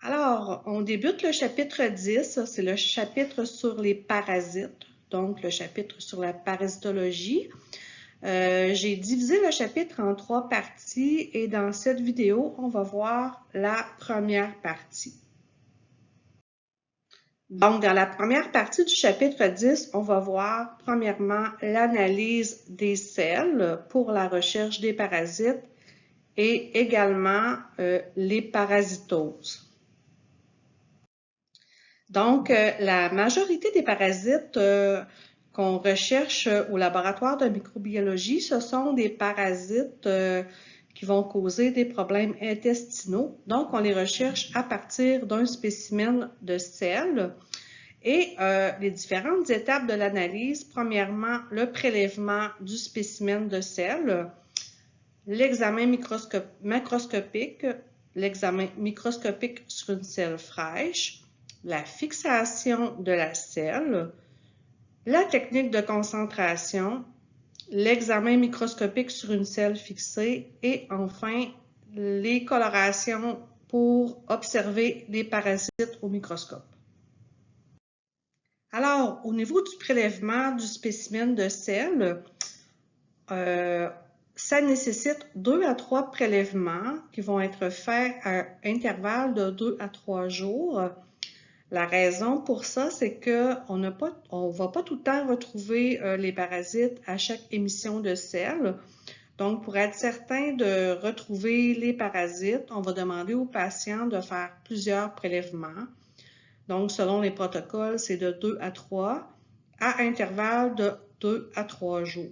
Alors, on débute le chapitre 10, c'est le chapitre sur les parasites, donc le chapitre sur la parasitologie. J'ai divisé le chapitre en 3 parties et dans cette vidéo, on va voir la première partie. Donc, dans la première partie du chapitre 10, on va voir premièrement l'analyse des selles pour la recherche des parasites et également les parasitoses. Donc, la majorité des parasites qu'on recherche au laboratoire de microbiologie, ce sont des parasites qui vont causer des problèmes intestinaux. Donc, on les recherche à partir d'un spécimen de sel. Et les différentes étapes de l'analyse, premièrement, le prélèvement du spécimen de sel, l'examen macroscopique, l'examen microscopique sur une selle fraîche, la fixation de la selle, la technique de concentration, l'examen microscopique sur une selle fixée et enfin les colorations pour observer les parasites au microscope. Alors, au niveau du prélèvement du spécimen de sel, ça nécessite 2 à 3 prélèvements qui vont être faits à intervalles de 2 à 3 jours. La raison pour ça, c'est qu'on ne va pas tout le temps retrouver les parasites à chaque émission de sel. Donc, pour être certain de retrouver les parasites, on va demander aux patients de faire plusieurs prélèvements. Donc, selon les protocoles, c'est de 2 à 3 à intervalles de 2 à 3 jours.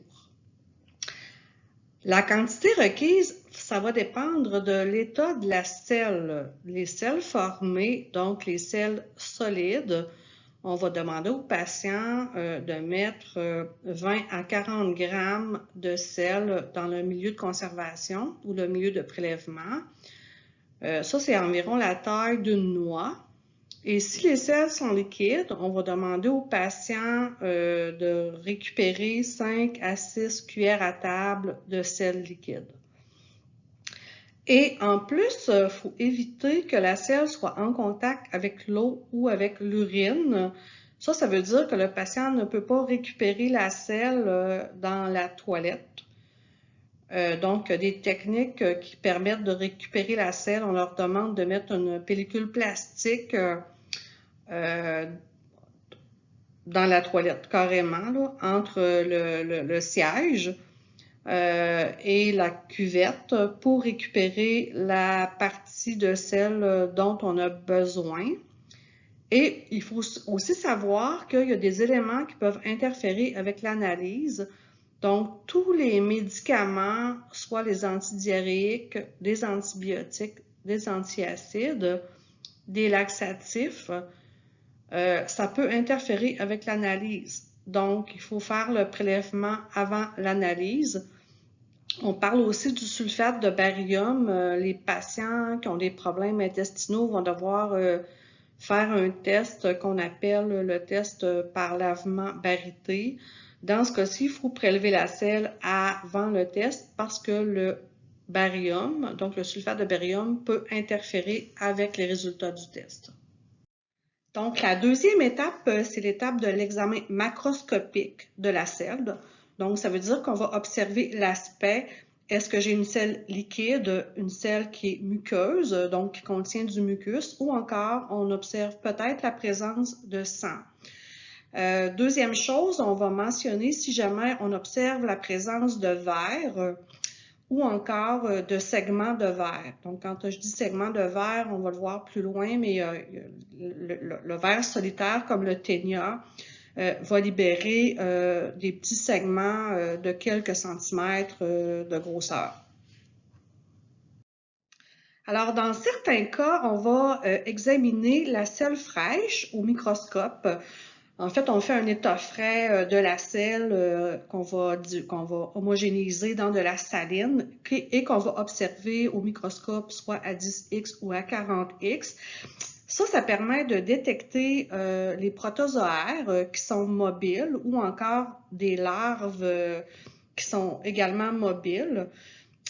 La quantité requise, ça va dépendre de l'état de la selle. Les selles formées, donc les selles solides, on va demander aux patients de mettre 20 à 40 grammes de sel dans le milieu de conservation ou le milieu de prélèvement. Ça, c'est environ la taille d'une noix. Et si les selles sont liquides, on va demander aux patients de récupérer 5 à 6 cuillères à table de sel liquide. Et en plus, il faut éviter que la selle soit en contact avec l'eau ou avec l'urine. Ça veut dire que le patient ne peut pas récupérer la selle dans la toilette. Donc, des techniques qui permettent de récupérer la selle, on leur demande de mettre une pellicule plastique dans la toilette, carrément, là, entre le siège et la cuvette pour récupérer la partie de sel dont on a besoin. Et il faut aussi savoir qu'il y a des éléments qui peuvent interférer avec l'analyse. Donc, tous les médicaments, soit les antidiarrhéiques, des antibiotiques, des antiacides, des laxatifs, ça peut interférer avec l'analyse. Donc, il faut faire le prélèvement avant l'analyse. On parle aussi du sulfate de barium. Les patients qui ont des problèmes intestinaux vont devoir faire un test qu'on appelle le test par lavement barité. Dans ce cas-ci, il faut prélever la selle avant le test parce que le barium, donc le sulfate de barium, peut interférer avec les résultats du test. Donc, la deuxième étape, c'est l'étape de l'examen macroscopique de la selle. Donc, ça veut dire qu'on va observer l'aspect. Est-ce que j'ai une selle liquide, une selle qui est muqueuse, donc qui contient du mucus, ou encore on observe peut-être la présence de sang. Deuxième chose, on va mentionner si jamais on observe la présence de verre ou encore de segments de verre. Donc, quand je dis segments de verre, on va le voir plus loin, mais le verre solitaire, comme le ténia, va libérer des petits segments de quelques centimètres de grosseur. Alors, dans certains cas, on va examiner la selle fraîche au microscope. En fait, on fait un état frais de la selle qu'on va homogénéiser dans de la saline et qu'on va observer au microscope soit à 10x ou à 40x. Ça permet de détecter les protozoaires qui sont mobiles ou encore des larves qui sont également mobiles.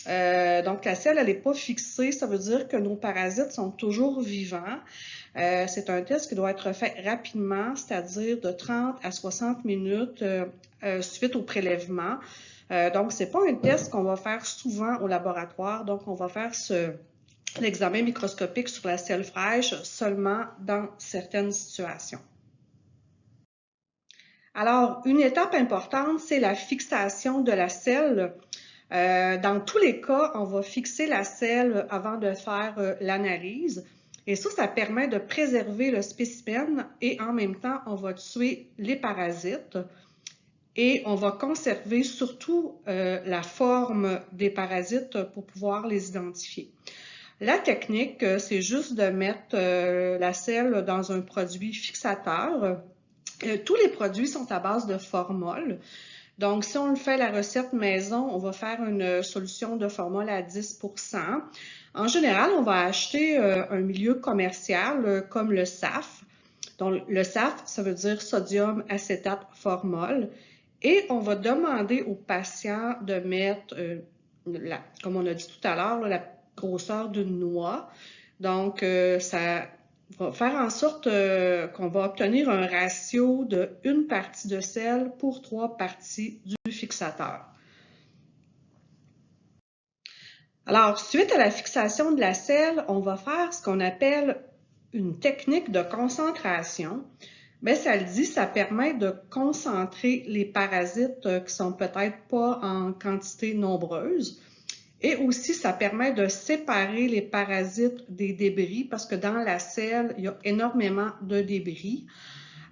Donc, la selle, elle n'est pas fixée. Ça veut dire que nos parasites sont toujours vivants. C'est un test qui doit être fait rapidement, c'est-à-dire de 30 à 60 minutes suite au prélèvement. Donc, c'est pas un test qu'on va faire souvent au laboratoire. Donc, on va faire l'examen microscopique sur la selle fraîche seulement dans certaines situations. Alors, une étape importante, c'est la fixation de la selle. Dans tous les cas, on va fixer la selle avant de faire l'analyse. Et ça permet de préserver le spécimen et en même temps, on va tuer les parasites et on va conserver surtout la forme des parasites pour pouvoir les identifier. La technique, c'est juste de mettre la selle dans un produit fixateur. Tous les produits sont à base de formol. Donc, si on fait la recette maison, on va faire une solution de formol à 10%. En général, on va acheter un milieu commercial comme le SAF. Donc, le SAF, ça veut dire sodium acétate formol. Et on va demander aux patients de mettre, comme on a dit tout à l'heure, la grosseur d'une noix. Donc, ça va faire en sorte qu'on va obtenir un ratio de 1 partie de sel pour 3 parties du fixateur. Alors, suite à la fixation de la selle, on va faire ce qu'on appelle une technique de concentration. Bien, ça le dit, ça permet de concentrer les parasites qui sont peut-être pas en quantité nombreuse. Et aussi, ça permet de séparer les parasites des débris parce que dans la selle, il y a énormément de débris.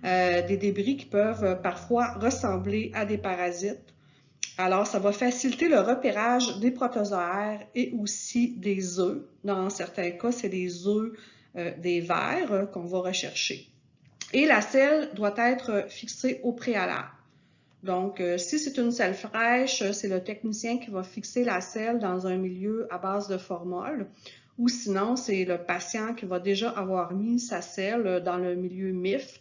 Des débris qui peuvent parfois ressembler à des parasites. Alors, ça va faciliter le repérage des protozoaires et aussi des œufs. Dans certains cas, c'est des œufs des vers qu'on va rechercher. Et la selle doit être fixée au préalable. Donc, si c'est une selle fraîche, c'est le technicien qui va fixer la selle dans un milieu à base de formol. Ou sinon, c'est le patient qui va déjà avoir mis sa selle dans le milieu MIF,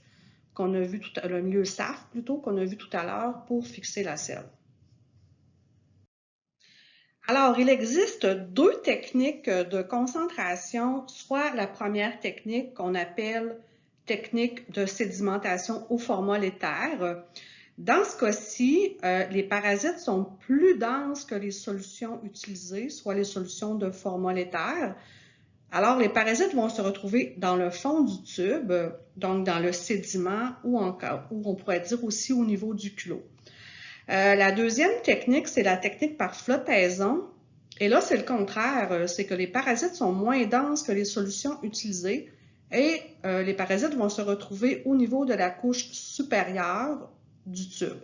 qu'on a vu le milieu SAF plutôt, qu'on a vu tout à l'heure pour fixer la selle. Alors, il existe 2 techniques de concentration, soit la première technique qu'on appelle technique de sédimentation au formol éther. Dans ce cas-ci, les parasites sont plus denses que les solutions utilisées, soit les solutions de formol éther. Alors, les parasites vont se retrouver dans le fond du tube, donc dans le sédiment ou on pourrait dire aussi au niveau du culot. La deuxième technique, c'est la technique par flottaison. Et là, c'est le contraire, c'est que les parasites sont moins denses que les solutions utilisées et les parasites vont se retrouver au niveau de la couche supérieure du tube.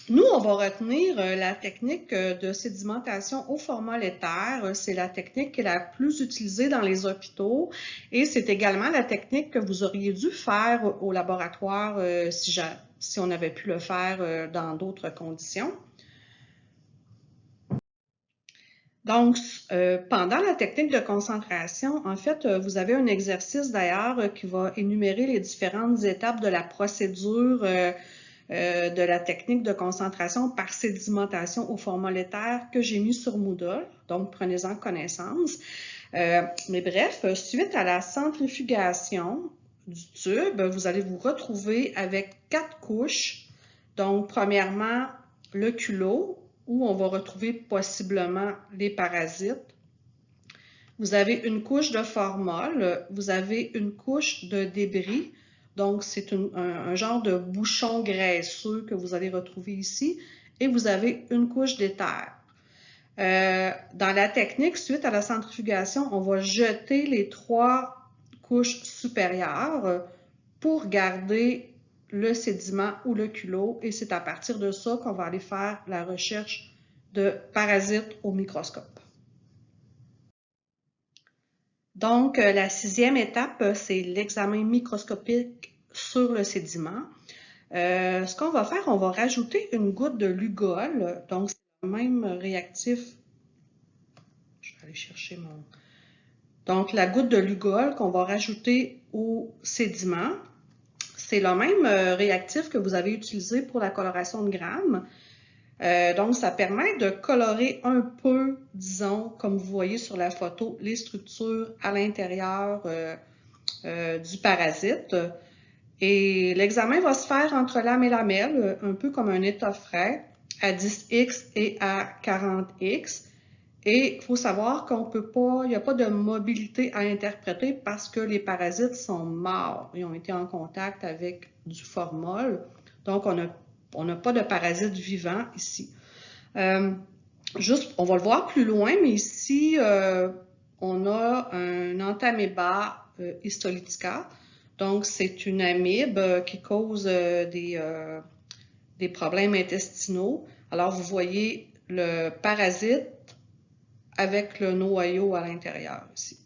Nous, on va retenir la technique de sédimentation au formol éther. C'est la technique qui est la plus utilisée dans les hôpitaux et c'est également la technique que vous auriez dû faire au laboratoire si on avait pu le faire dans d'autres conditions. Donc, pendant la technique de concentration, en fait, vous avez un exercice d'ailleurs qui va énumérer les différentes étapes de la procédure de la technique de concentration par sédimentation au formol éther que j'ai mis sur Moodle. Donc, prenez-en connaissance. Mais bref, suite à la centrifugation du tube, vous allez vous retrouver avec 4 couches. Donc, premièrement, le culot, où on va retrouver possiblement les parasites. Vous avez une couche de formol, vous avez une couche de débris, donc c'est un genre de bouchon graisseux que vous allez retrouver ici, et vous avez une couche d'éther. Dans la technique, suite à la centrifugation, on va jeter les 3 couches supérieures pour garder le sédiment ou le culot et c'est à partir de ça qu'on va aller faire la recherche de parasites au microscope. Donc, la 6e étape, c'est l'examen microscopique sur le sédiment. Ce qu'on va faire, on va rajouter une goutte de Lugol, donc c'est le même réactif. Je vais aller chercher mon... Donc, la goutte de Lugol qu'on va rajouter au sédiment. C'est le même réactif que vous avez utilisé pour la coloration de grammes. Donc, ça permet de colorer un peu, disons, comme vous voyez sur la photo, les structures à l'intérieur du parasite. Et l'examen va se faire entre lame et lamelle, un peu comme un étoffe frais, à 10x et à 40x. Et il faut savoir qu'on peut pas, il n'y a pas de mobilité à interpréter parce que les parasites sont morts. Ils ont été en contact avec du formol. Donc, on n'a pas de parasites vivants ici. Juste, on va le voir plus loin, mais ici, on a un entaméba histolytica. Donc, c'est une amibe qui cause des problèmes intestinaux. Alors, vous voyez le parasite avec le noyau à l'intérieur ici.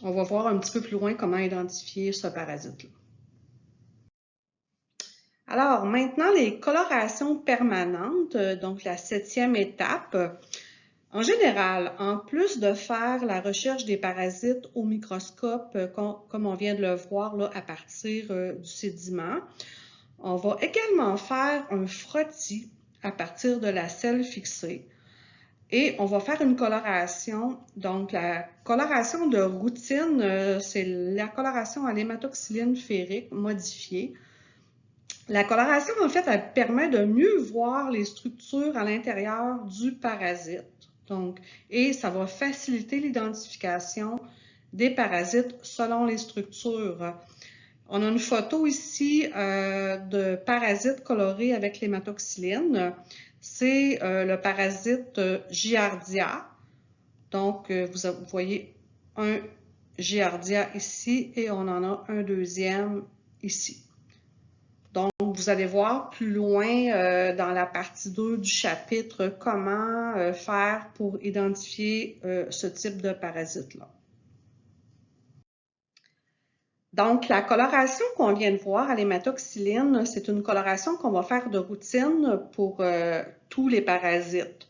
On va voir un petit peu plus loin comment identifier ce parasite-là. Alors, maintenant, les colorations permanentes, donc la 7e étape. En général, en plus de faire la recherche des parasites au microscope, comme on vient de le voir là, à partir du sédiment, on va également faire un frottis à partir de la selle fixée. Et on va faire une coloration. Donc, la coloration de routine, c'est la coloration à l'hématoxyline ferrique modifiée. La coloration, en fait, elle permet de mieux voir les structures à l'intérieur du parasite. Donc, et ça va faciliter l'identification des parasites selon les structures. On a une photo ici de parasites colorés avec l'hématoxyline. C'est le parasite Giardia. Donc, vous voyez un Giardia ici et on en a un deuxième ici. Donc, vous allez voir plus loin dans la partie 2 du chapitre comment faire pour identifier ce type de parasite-là. Donc, la coloration qu'on vient de voir à l'hématoxyline, c'est une coloration qu'on va faire de routine pour tous les parasites.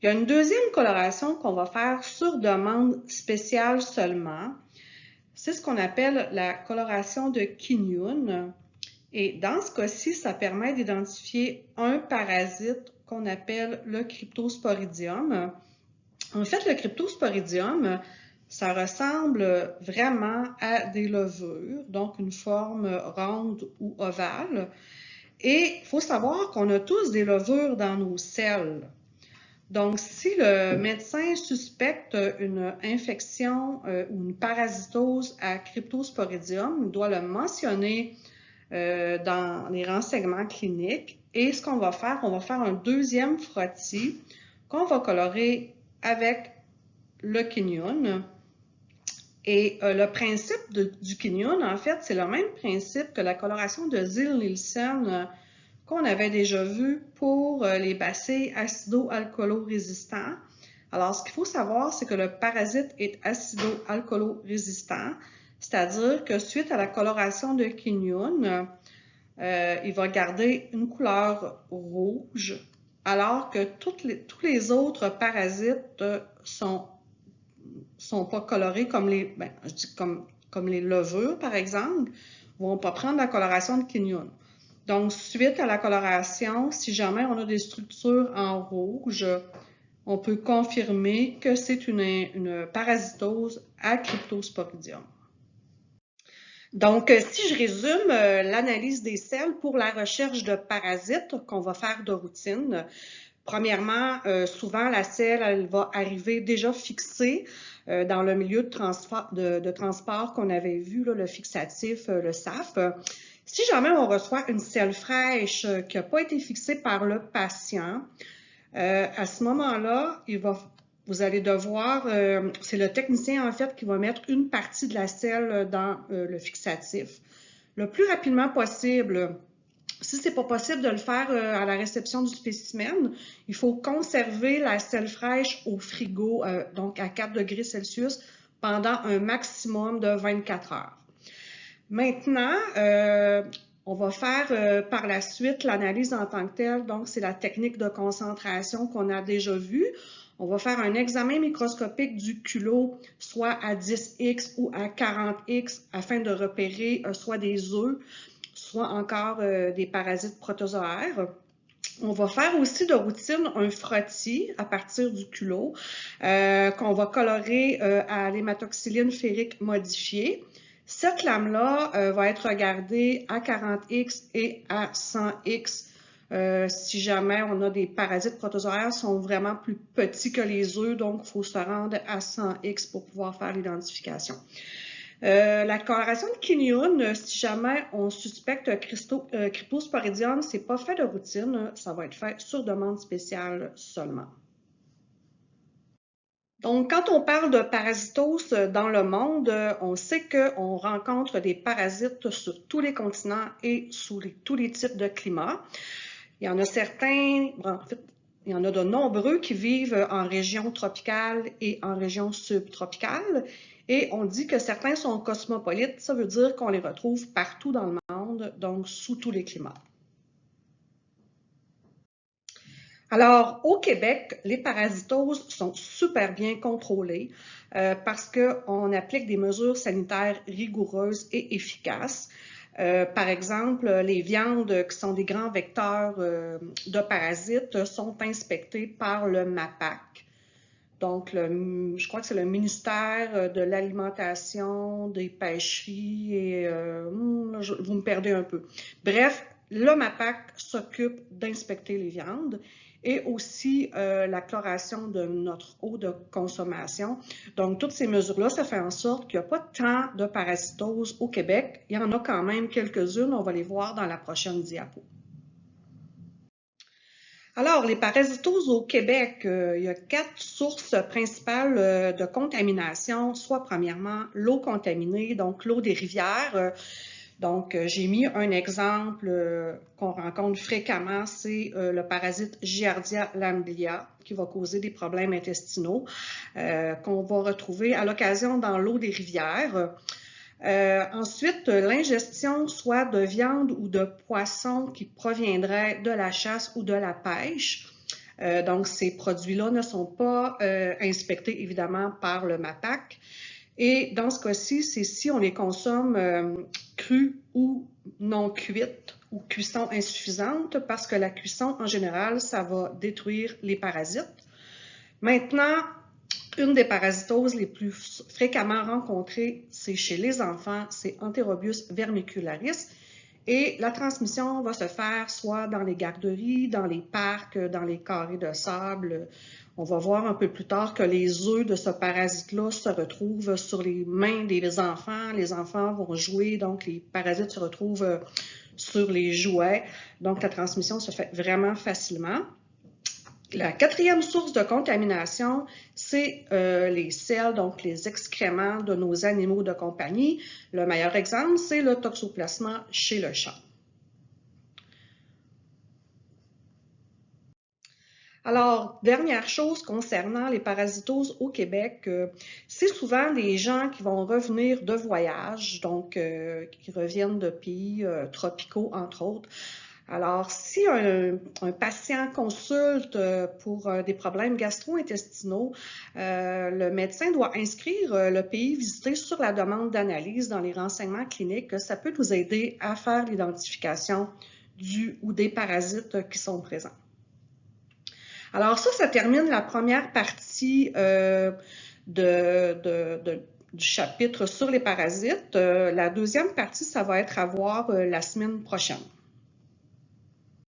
Il y a une deuxième coloration qu'on va faire sur demande spéciale seulement. C'est ce qu'on appelle la coloration de Kinyoun. Et dans ce cas-ci, ça permet d'identifier un parasite qu'on appelle le Cryptosporidium. En fait, le Cryptosporidium, ça ressemble vraiment à des levures, donc une forme ronde ou ovale. Et il faut savoir qu'on a tous des levures dans nos selles. Donc, si le médecin suspecte une infection ou une parasitose à Cryptosporidium, il doit le mentionner dans les renseignements cliniques. Et ce qu'on va faire, on va faire un deuxième frottis qu'on va colorer avec le Kinyoun. Et le principe du Kinyoun, en fait, c'est le même principe que la coloration de Ziehl-Neelsen qu'on avait déjà vu pour les bacilles acido-alcoolo-résistants. Alors, ce qu'il faut savoir, c'est que le parasite est acido-alcoolo-résistant, c'est-à-dire que suite à la coloration de Kinyoun, il va garder une couleur rouge, alors que tous les autres parasites sont pas colorés comme comme les levures, par exemple, vont pas prendre la coloration de Kinyoun. Donc, suite à la coloration, si jamais on a des structures en rouge, on peut confirmer que c'est une parasitose à Cryptosporidium. Donc, si je résume l'analyse des selles pour la recherche de parasites qu'on va faire de routine, premièrement, souvent la selle, elle va arriver déjà fixée dans le milieu de transport qu'on avait vu, là, le fixatif, le SAF. Si jamais on reçoit une selle fraîche qui n'a pas été fixée par le patient, à ce moment-là, vous allez devoir, c'est le technicien en fait qui va mettre une partie de la selle dans le fixatif. Le plus rapidement possible, si c'est pas possible de le faire à la réception du spécimen, il faut conserver la selle fraîche au frigo, donc à 4 degrés Celsius, pendant un maximum de 24 heures. Maintenant, on va faire par la suite l'analyse en tant que telle. Donc, c'est la technique de concentration qu'on a déjà vue. On va faire un examen microscopique du culot, soit à 10x ou à 40x, afin de repérer soit des œufs, soit encore des parasites protozoaires. On va faire aussi de routine un frottis à partir du culot qu'on va colorer à l'hématoxyline ferrique modifiée. Cette lame-là va être regardée à 40X et à 100X si jamais on a des parasites protozoaires qui sont vraiment plus petits que les œufs, donc il faut se rendre à 100X pour pouvoir faire l'identification. La coloration de Kinyoun, si jamais on suspecte Cryptosporidium, c'est pas fait de routine, ça va être fait sur demande spéciale seulement. Donc, quand on parle de parasitose dans le monde, on sait qu'on rencontre des parasites sur tous les continents et sous tous les types de climats. Il y en a certains, en fait, il y en a de nombreux qui vivent en région tropicale et en région subtropicale. Et on dit que certains sont cosmopolites, ça veut dire qu'on les retrouve partout dans le monde, donc sous tous les climats. Alors, au Québec, les parasitoses sont super bien contrôlées parce qu'on applique des mesures sanitaires rigoureuses et efficaces. Par exemple, les viandes qui sont des grands vecteurs de parasites sont inspectées par le MAPAC. Donc, je crois que c'est le ministère de l'Alimentation, des Pêcheries et vous me perdez un peu. Bref, le MAPAC s'occupe d'inspecter les viandes et aussi la chloration de notre eau de consommation. Donc, toutes ces mesures-là, ça fait en sorte qu'il n'y a pas tant de parasitose au Québec. Il y en a quand même quelques-unes, on va les voir dans la prochaine diapo. Alors, les parasitoses au Québec, il y a 4 sources principales de contamination, soit premièrement l'eau contaminée, donc l'eau des rivières. Donc, j'ai mis un exemple qu'on rencontre fréquemment, c'est le parasite Giardia lamblia qui va causer des problèmes intestinaux qu'on va retrouver à l'occasion dans l'eau des rivières. Ensuite, l'ingestion soit de viande ou de poisson qui proviendrait de la chasse ou de la pêche. Donc, ces produits-là ne sont pas inspectés évidemment par le MAPAC. Et dans ce cas-ci, c'est si on les consomme crus ou non cuites ou cuisson insuffisante, parce que la cuisson, en général, ça va détruire les parasites. Maintenant, une des parasitoses les plus fréquemment rencontrées, c'est chez les enfants, c'est Enterobius vermicularis. Et la transmission va se faire soit dans les garderies, dans les parcs, dans les carrés de sable. On va voir un peu plus tard que les œufs de ce parasite-là se retrouvent sur les mains des enfants. Les enfants vont jouer, donc les parasites se retrouvent sur les jouets. Donc la transmission se fait vraiment facilement. La quatrième source de contamination, c'est les selles, donc les excréments de nos animaux de compagnie. Le meilleur exemple, c'est le toxoplasma chez le chat. Alors, dernière chose concernant les parasitoses au Québec, c'est souvent des gens qui vont revenir de voyage, donc qui reviennent de pays tropicaux, entre autres. Alors, si un patient consulte pour des problèmes gastro-intestinaux, le médecin doit inscrire le pays visité sur la demande d'analyse dans les renseignements cliniques. Ça peut nous aider à faire l'identification du ou des parasites qui sont présents. Alors ça termine la première partie du chapitre sur les parasites. La deuxième partie, ça va être à voir la semaine prochaine.